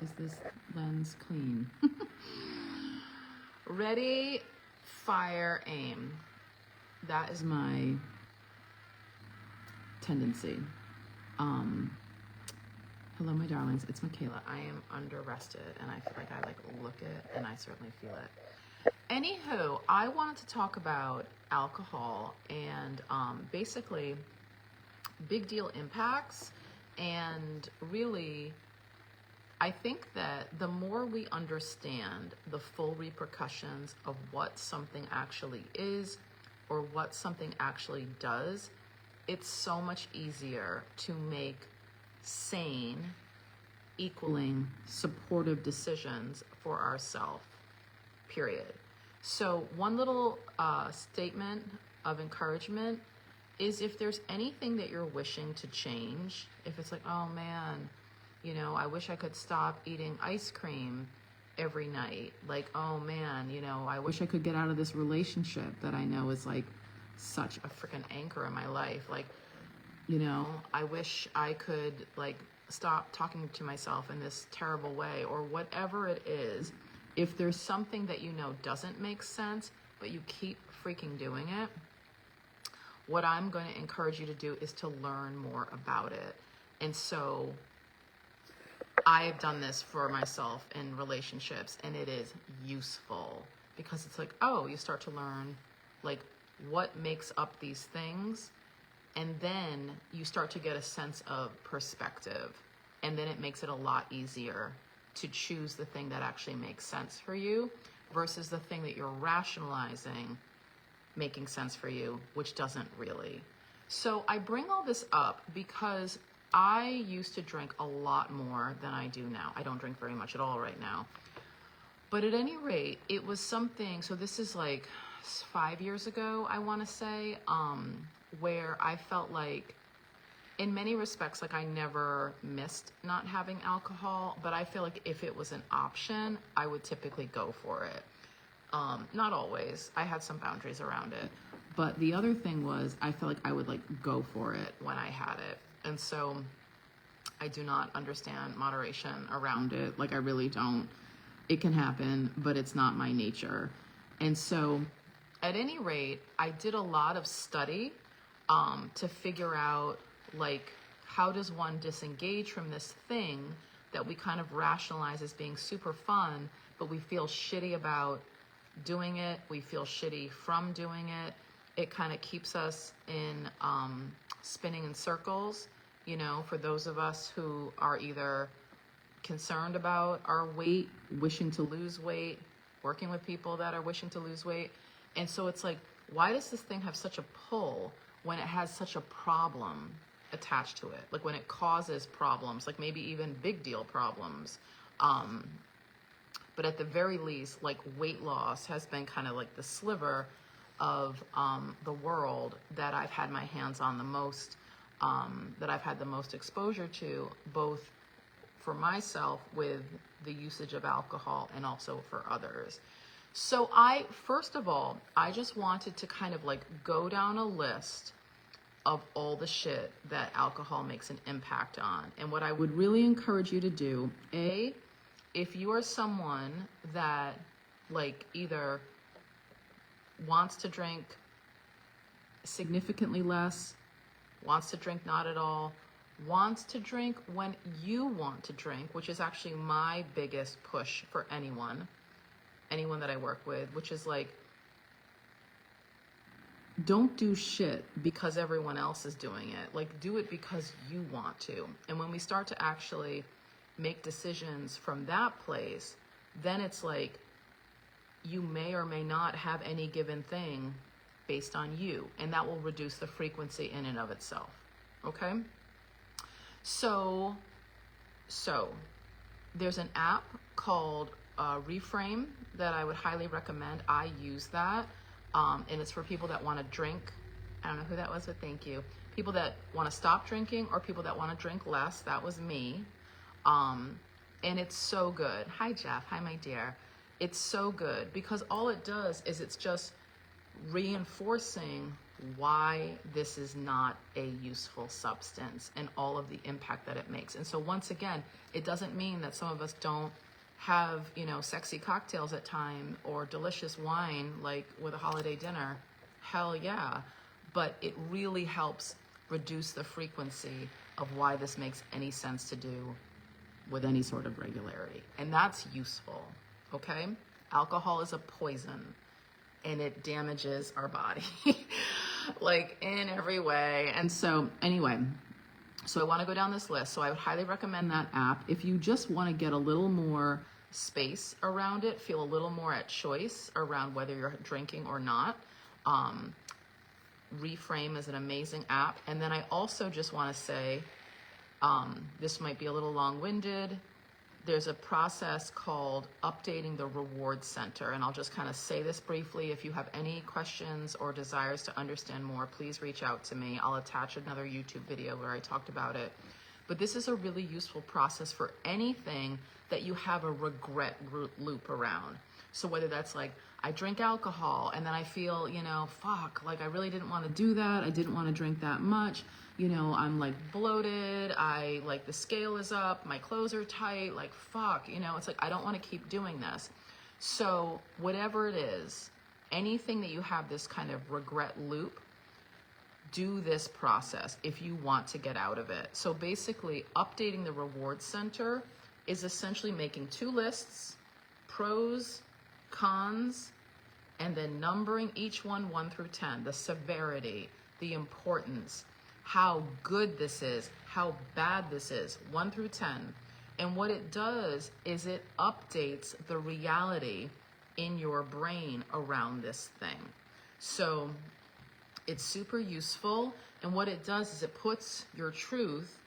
Is this lens clean? Ready, fire, aim. That is my tendency. Hello, my darlings. It's Michaela. I am under-rested, and I feel like I look it, and I certainly feel it. Anywho, I wanted to talk about alcohol and basically big deal impacts. And really, I think that the more we understand the full repercussions of what something actually is or what something actually does, it's so much easier to make sane, equaling, supportive decisions for ourselves, period. So one little statement of encouragement is, if there's anything that you're wishing to change, if it's like, oh man, you know, I wish I could stop eating ice cream every night. Like, oh man, you know, I wish I could get out of this relationship that I know is like such a freaking anchor in my life. Like, you know, I wish I could like stop talking to myself in this terrible way, or whatever it is. If there's something that you know doesn't make sense, but you keep freaking doing it, what I'm going to encourage you to do is to learn more about it. And so I have done this for myself in relationships, and it is useful because it's like, oh, you start to learn like what makes up these things, and then you start to get a sense of perspective, and then it makes it a lot easier to choose the thing that actually makes sense for you versus the thing that you're rationalizing making sense for you, which doesn't really. So I bring all this up because I used to drink a lot more than I do now. I don't drink very much at all right now. But at any rate, it was something, so this is like 5 years ago, I want to say, where I felt like, in many respects, like I never missed not having alcohol, but I feel like if it was an option, I would typically go for it. Not always. I had some boundaries around it. But the other thing was, I felt like I would like go for it when I had it. And so I do not understand moderation around it. Like, I really don't. It can happen, but it's not my nature. And so at any rate, I did a lot of study to figure out, like, how does one disengage from this thing that we kind of rationalize as being super fun, but we feel shitty about doing it. We feel shitty from doing it. It kind of keeps us in spinning in circles, you know, for those of us who are either concerned about our weight, wishing to lose weight, working with people that are wishing to lose weight. And so it's like, why does this thing have such a pull when it has such a problem attached to it? Like when it causes problems, like maybe even big deal problems. But at the very least, like weight loss has been kind of like the sliver of the world that I've had my hands on the most, that I've had the most exposure to, both for myself with the usage of alcohol and also for others. So first of all, I just wanted to kind of like go down a list of all the shit that alcohol makes an impact on. And what I would really encourage you to do, if you are someone that like either wants to drink significantly less, wants to drink not at all, wants to drink when you want to drink, which is actually my biggest push for anyone that I work with, which is like, don't do shit because everyone else is doing it. Like, do it because you want to. And when we start to actually make decisions from that place, then it's like you may or may not have any given thing based on you, and that will reduce the frequency in and of itself. Okay? So there's an app called Reframe that I would highly recommend. I use that, and it's for people that want to drink. I don't know who that was, but thank you. People that want to stop drinking or people that want to drink less. That was me. And it's so good. Hi, Jeff. Hi, my dear. It's so good because all it does is it's just reinforcing why this is not a useful substance and all of the impact that it makes. And so once again, it doesn't mean that some of us don't have, you know, sexy cocktails at time or delicious wine like with a holiday dinner. Hell yeah. But it really helps reduce the frequency of why this makes any sense to do with any sort of regularity. And that's useful, okay? Alcohol is a poison and it damages our body like in every way. And so anyway, so I want to go down this list. So I would highly recommend that app. If you just want to get a little more space around it, feel a little more at choice around whether you're drinking or not, Reframe is an amazing app. And then I also just want to say, this might be a little long-winded. There's a process called updating the reward center. And I'll just kind of say this briefly. If you have any questions or desires to understand more, please reach out to me. I'll attach another YouTube video where I talked about it. But this is a really useful process for anything that you have a regret loop around. So whether that's like, I drink alcohol and then I feel, you know, fuck, like I really didn't want to do that. I didn't want to drink that much. You know, I'm like bloated. I like the scale is up. My clothes are tight. Like, fuck, you know, it's like, I don't want to keep doing this. So whatever it is, anything that you have this kind of regret loop, do this process if you want to get out of it. So basically updating the reward center is essentially making two lists, pros, cons, and then numbering each one 1 through 10, the severity, the importance, how good this is, how bad this is, 1 through 10. And what it does is it updates the reality in your brain around this thing. So it's super useful. And what it does is it puts your truth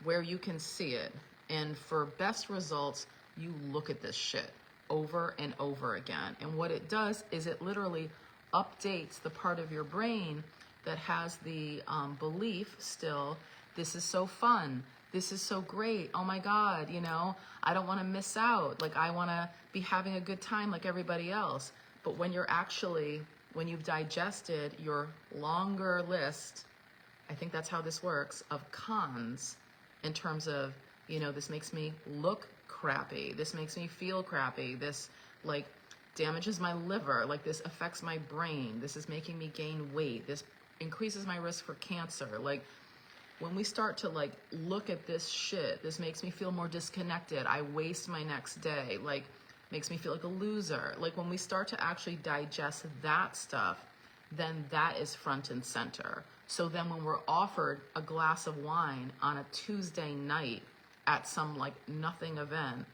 where you can see it. And for best results, you look at this shit over and over again. And what it does is it literally updates the part of your brain that has the belief still, this is so fun, this is so great, oh my God, you know, I don't want to miss out, like I want to be having a good time like everybody else. But when you're actually, when you've digested your longer list, I think that's how this works, of cons in terms of, you know, this makes me look crappy, this makes me feel crappy, this like damages my liver, like this affects my brain, this is making me gain weight, this increases my risk for cancer. Like when we start to like look at this shit, this makes me feel more disconnected, I waste my next day, like makes me feel like a loser. Like when we start to actually digest that stuff, then that is front and center. So then when we're offered a glass of wine on a Tuesday night at some like nothing event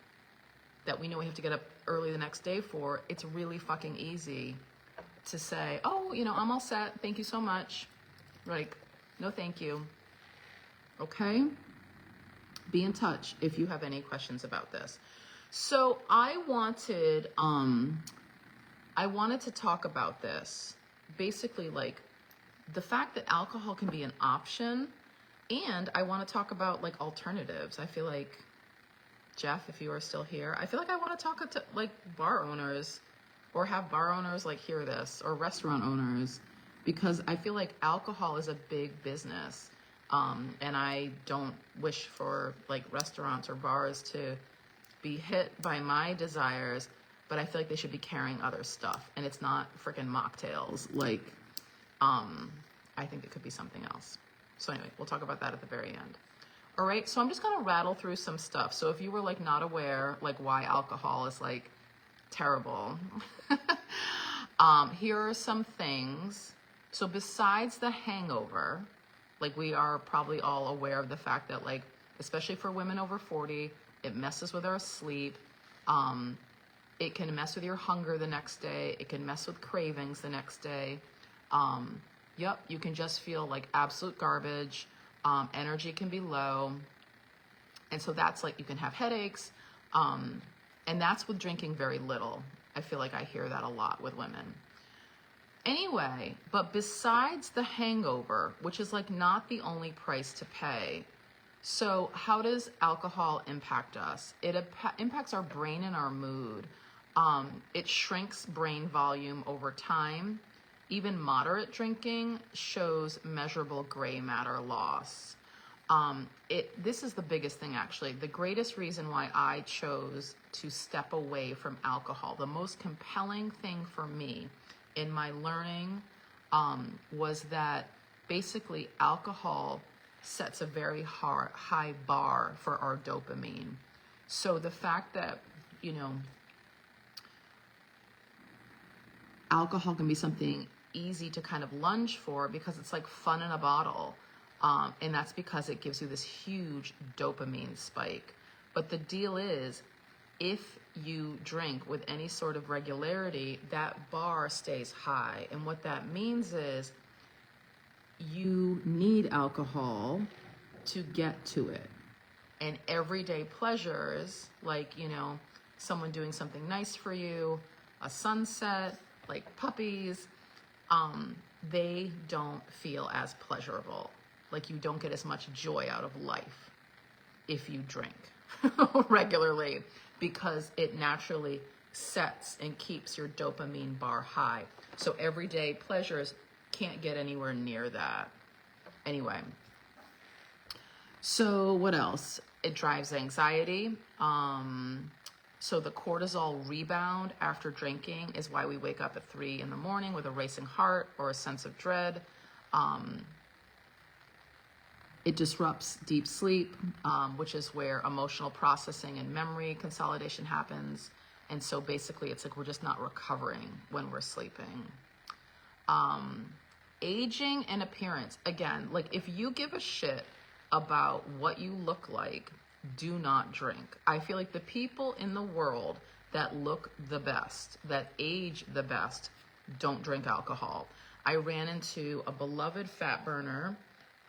that we know we have to get up early the next day for, it's really fucking easy to say, oh, you know, I'm all set, thank you so much. Like, no thank you. Okay? Be in touch if you have any questions about this. So I wanted to talk about this. Basically, like, the fact that alcohol can be an option, and I want to talk about like alternatives. I feel like, Jeff, if you are still here, I feel like I want to talk to like bar owners, or have bar owners like hear this, or restaurant owners, because I feel like alcohol is a big business. And I don't wish for like restaurants or bars to be hit by my desires, but I feel like they should be carrying other stuff, and it's not freaking mocktails. Like, I think it could be something else. So anyway, we'll talk about that at the very end. All right, so I'm just gonna rattle through some stuff. So if you were like not aware, like why alcohol is like terrible, here are some things. So besides the hangover, like we are probably all aware of the fact that like, especially for women over 40, it messes with our sleep. It can mess with your hunger the next day. It can mess with cravings the next day. Yep, you can just feel like absolute garbage. Energy can be low. And so that's like, you can have headaches. And that's with drinking very little. I feel like I hear that a lot with women. Anyway, but besides the hangover, which is like not the only price to pay, so how does alcohol impact us? It impacts our brain and our mood. It shrinks brain volume over time. even moderate drinking shows measurable gray matter loss. This is the biggest thing, actually. The greatest reason why I chose to step away from alcohol, the most compelling thing for me in my learning, was that basically alcohol sets a very high bar for our dopamine. So the fact that, alcohol can be something easy to kind of lunge for because it's like fun in a bottle. And that's because it gives you this huge dopamine spike. But the deal is, if you drink with any sort of regularity, that bar stays high. And what that means is you need alcohol to get to it. And everyday pleasures, like, someone doing something nice for you, a sunset, like puppies, they don't feel as pleasurable. Like, you don't get as much joy out of life if you drink regularly, because it naturally sets and keeps your dopamine bar high. So everyday pleasures can't get anywhere near that. Anyway, so what else? It drives anxiety. So the cortisol rebound after drinking is why we wake up at 3 in the morning with a racing heart or a sense of dread. It disrupts deep sleep, which is where emotional processing and memory consolidation happens. And so basically it's like we're just not recovering when we're sleeping. Aging and appearance. Again, like, if you give a shit about what you look like, do not drink. I feel like the people in the world that look the best, that age the best, don't drink alcohol. I ran into a beloved fat burner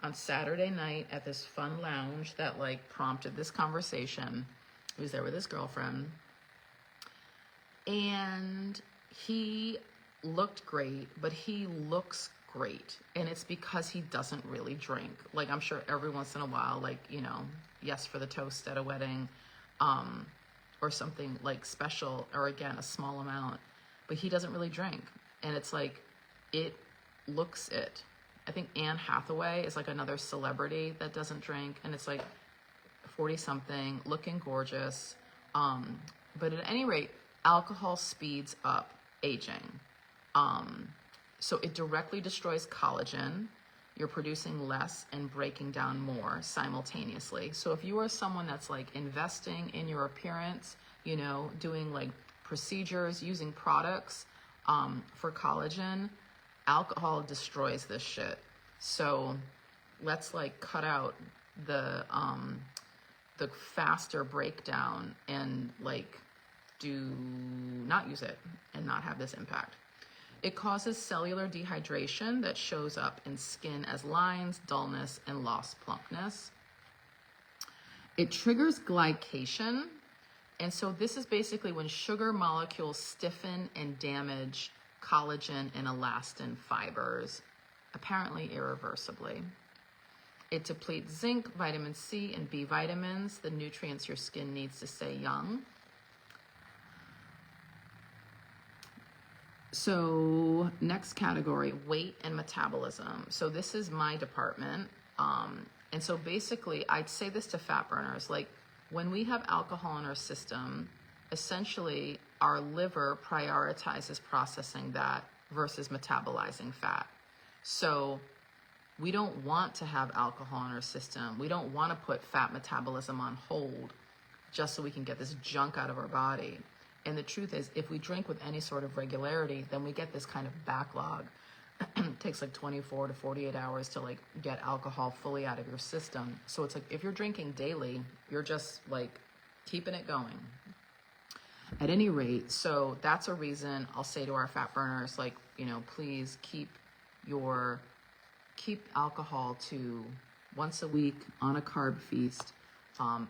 on Saturday night at this fun lounge that like prompted this conversation. He was there with his girlfriend, and he looked great, but he looks great, and it's because he doesn't really drink. Like, I'm sure every once in a while, like, yes for the toast at a wedding, or something like special, or again, a small amount, but he doesn't really drink. And it's like, it looks it. I think Anne Hathaway is like another celebrity that doesn't drink, and it's like 40 something, looking gorgeous. But at any rate, alcohol speeds up aging. So it directly destroys collagen. You're producing less and breaking down more simultaneously. So if you are someone that's like investing in your appearance, doing like procedures, using products for collagen, alcohol destroys this shit. So let's like cut out the faster breakdown and like do not use it and not have this impact. It causes cellular dehydration that shows up in skin as lines, dullness, and lost plumpness. It triggers glycation. And so this is basically when sugar molecules stiffen and damage collagen and elastin fibers, apparently irreversibly. It depletes zinc, vitamin C, and B vitamins, the nutrients your skin needs to stay young. So next category, weight and metabolism. So this is my department. And so basically I'd say this to fat burners, like, when we have alcohol in our system, essentially our liver prioritizes processing that versus metabolizing fat. So we don't want to have alcohol in our system. We don't want to put fat metabolism on hold just so we can get this junk out of our body. And the truth is, if we drink with any sort of regularity, then we get this kind of backlog. It takes like 24 to 48 hours to like get alcohol fully out of your system. So it's like, if you're drinking daily, you're just like keeping it going. At any rate, so that's a reason I'll say to our fat burners, like, please keep alcohol to once a week on a carb feast.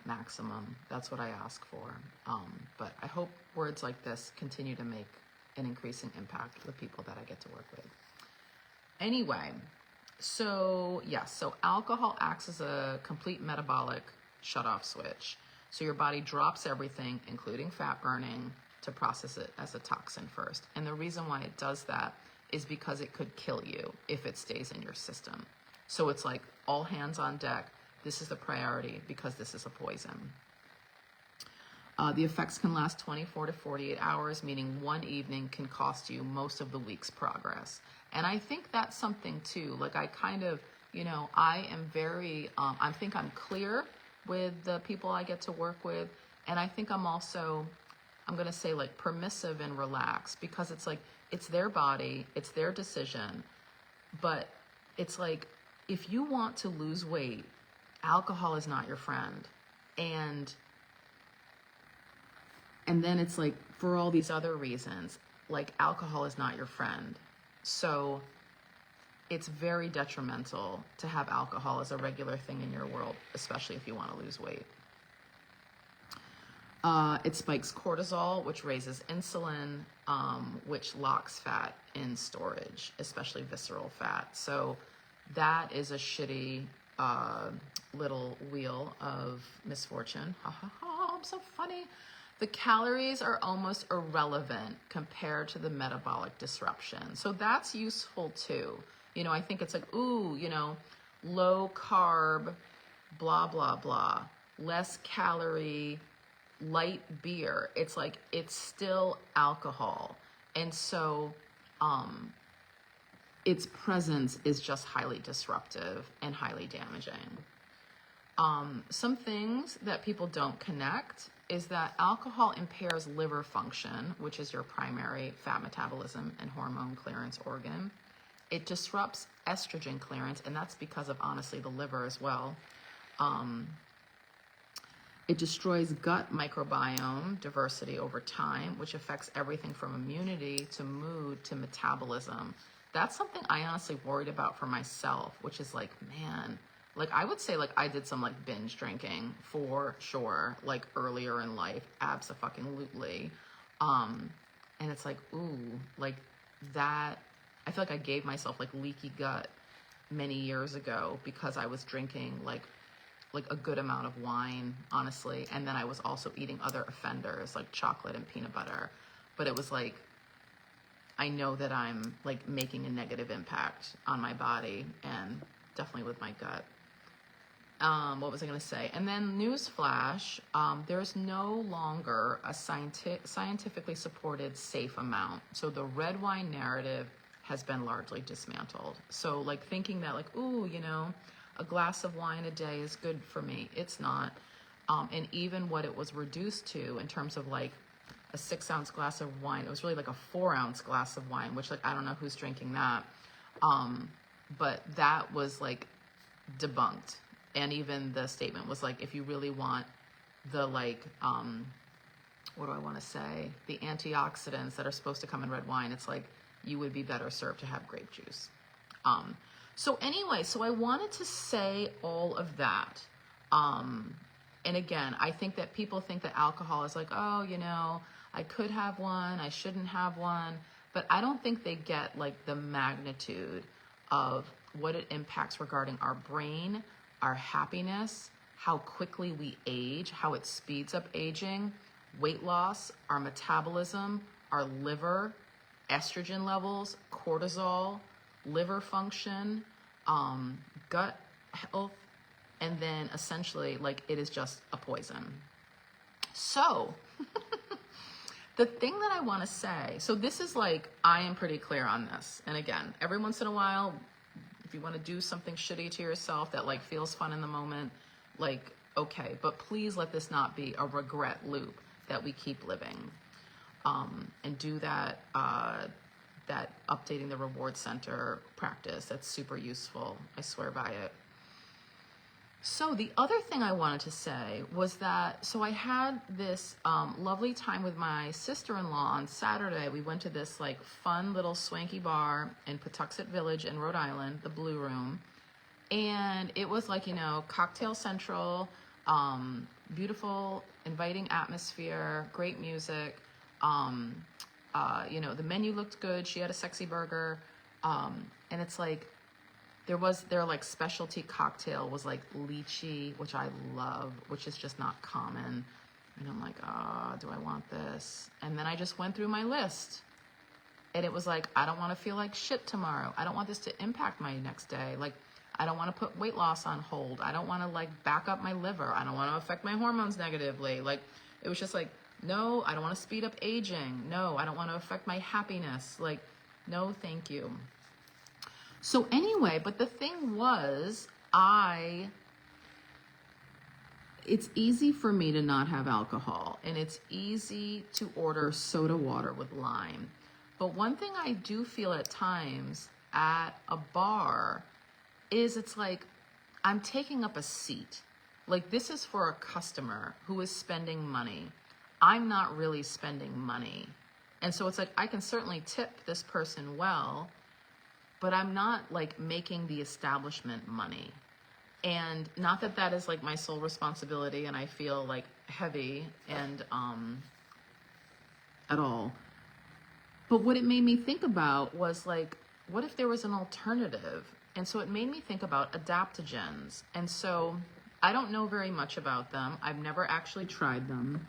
Maximum. That's what I ask for. But I hope words like this continue to make an increasing impact for the people that I get to work with. Anyway, so yes, so alcohol acts as a complete metabolic shutoff switch. So your body drops everything, including fat burning, to process it as a toxin first. And the reason why it does that is because it could kill you if it stays in your system. So it's like all hands on deck. This is the priority because this is a poison. The effects can last 24 to 48 hours, meaning one evening can cost you most of the week's progress. And I think that's something too. Like I kind of, you know, I am very, I think I'm clear with the people I get to work with. And I think I'm also, I'm going to say like permissive and relaxed, because it's like, it's their body, it's their decision. But it's like, if you want to lose weight, alcohol is not your friend. And then it's like, for all these other reasons, like alcohol is not your friend. So it's very detrimental to have alcohol as a regular thing in your world, especially if you want to lose weight. It spikes cortisol, which raises insulin, which locks fat in storage, especially visceral fat. So that is a shitty little wheel of misfortune. Ha ha ha, I'm so funny. The calories are almost irrelevant compared to the metabolic disruption. So that's useful too. You know, I think it's like, ooh, you know, low carb, blah, blah, blah, less calorie, light beer. It's like, it's still alcohol. And so its presence is just highly disruptive and highly damaging. Some things that people don't connect is that alcohol impairs liver function, which is your primary fat metabolism and hormone clearance organ. It disrupts estrogen clearance, and that's because of, honestly, the liver as well. It destroys gut microbiome diversity over time, which affects everything from immunity to mood to metabolism. That's something I honestly worried about for myself, which is like, man, like I would say like I did some like binge drinking for sure, like earlier in life, abso-fucking-lutely. And it's like, ooh, like that, I feel like I gave myself like leaky gut many years ago because I was drinking like a good amount of wine, honestly. And then I was also eating other offenders like chocolate and peanut butter. But it was like, I know that I'm like making a negative impact on my body and definitely with my gut. What was I going to say? And then newsflash, there's no longer a scientifically supported safe amount. So the red wine narrative has been largely dismantled. So like thinking that like, ooh, you know, a glass of wine a day is good for me. It's not. And even what it was reduced to in terms of like a 6-ounce glass of wine, it was really like a 4-ounce glass of wine, which like, I don't know who's drinking that. But that was like debunked. And even the statement was like, if you really want the like, what do I want to say? The antioxidants that are supposed to come in red wine, it's like, you would be better served to have grape juice. So anyway, so I wanted to say all of that. And again, I think that people think that alcohol is like, oh, you know, I could have one, I shouldn't have one. But I don't think they get like the magnitude of what it impacts regarding our brain, our happiness, how quickly we age, how it speeds up aging, weight loss, our metabolism, our liver, estrogen levels, cortisol, liver function, gut health, and then essentially like it is just a poison. So the thing that I want to say, so this is like, I am pretty clear on this. And again, every once in a while, if you want to do something shitty to yourself that like feels fun in the moment, like, okay, but please let this not be a regret loop that we keep living. And do that, that updating the reward center practice. That's super useful. I swear by it. So the other thing I wanted to say was that, so I had this lovely time with my sister-in-law on Saturday. We went to this like fun little swanky bar in Patuxent Village in Rhode Island, the Blue Room. And it was like, you know, cocktail central, beautiful, inviting atmosphere, great music. You know, the menu looked good. She had a sexy burger. And it's like, their like specialty cocktail was like lychee, which I love, which is just not common. And I'm like, oh, do I want this? And then I just went through my list. And it was like, I don't want to feel like shit tomorrow. I don't want this to impact my next day. Like, I don't want to put weight loss on hold. I don't want to like back up my liver. I don't want to affect my hormones negatively. Like, it was just like, no, I don't want to speed up aging. No, I don't want to affect my happiness. Like, no, thank you. So anyway, but the thing was, it's easy for me to not have alcohol, and it's easy to order soda water with lime. But one thing I do feel at times at a bar is it's like I'm taking up a seat. Like, this is for a customer who is spending money. I'm not really spending money. And so it's like, I can certainly tip this person well, but I'm not like making the establishment money. And not that that is like my sole responsibility and I feel like heavy and at all. But what it made me think about was like, what if there was an alternative? And so it made me think about adaptogens. And so I don't know very much about them. I've never actually tried them.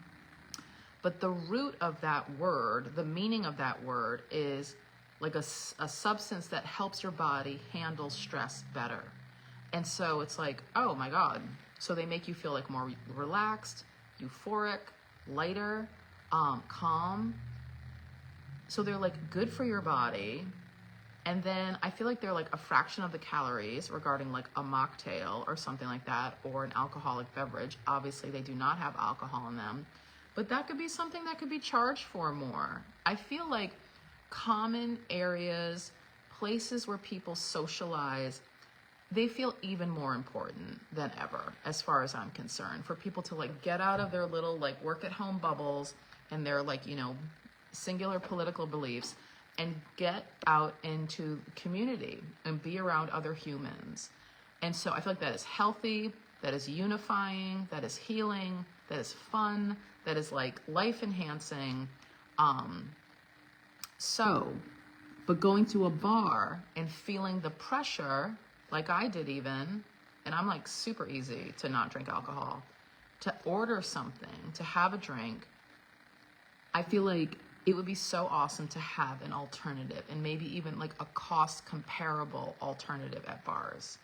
But the root of that word, the meaning of that word is like a substance that helps your body handle stress better. And so it's like, oh my God. So they make you feel like more relaxed, euphoric, lighter, calm. So they're like good for your body. And then I feel like they're like a fraction of the calories regarding like a mocktail or something like that, or an alcoholic beverage. Obviously they do not have alcohol in them, but that could be something that could be charged for more. I feel like common areas, places where people socialize, they feel even more important than ever, as far as I'm concerned, for people to like get out of their little like work at home bubbles and their like, you know, singular political beliefs and get out into community and be around other humans. And so I feel like that is healthy, that is unifying, that is healing, that is fun, that is like life enhancing. But going to a bar and feeling the pressure, like I did even, and I'm like super easy to not drink alcohol, to order something, to have a drink, I feel like it would be so awesome to have an alternative, and maybe even like a cost comparable alternative at bars,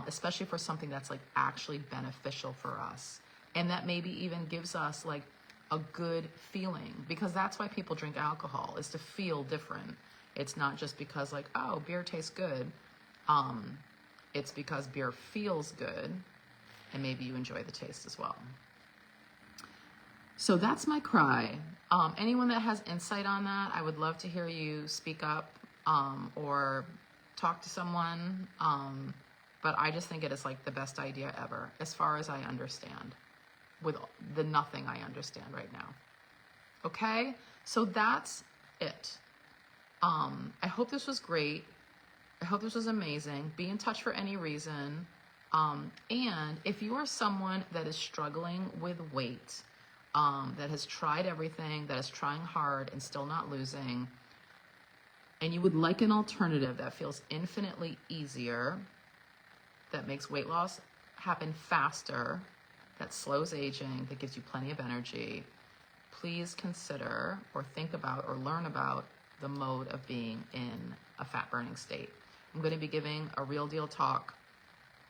especially for something that's like actually beneficial for us. And that maybe even gives us like a good feeling, because that's why people drink alcohol, is to feel different. It's not just because like, oh, beer tastes good. It's because beer feels good, and maybe you enjoy the taste as well. So that's my cry. Anyone that has insight on that, I would love to hear you speak up or talk to someone. But I just think it is like the best idea ever, as far as I understand, with the nothing I understand right now. Okay, so that's it. I hope this was great. I hope this was amazing. Be in touch for any reason. And if you are someone that is struggling with weight, that has tried everything, that is trying hard and still not losing, and you would like an alternative that feels infinitely easier, that makes weight loss happen faster, that slows aging, that gives you plenty of energy, please consider or think about or learn about the mode of being in a fat burning state. I'm going to be giving a Real Deal talk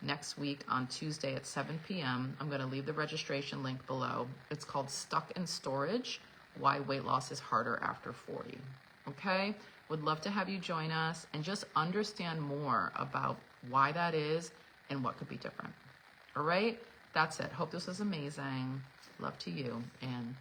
next week on Tuesday at 7 p.m. I'm going to leave the registration link below. It's called Stuck in Storage, Why Weight Loss is Harder After 40. Okay? Would love to have you join us and just understand more about why that is and what could be different. All right? That's it. Hope this was amazing. Love to you, and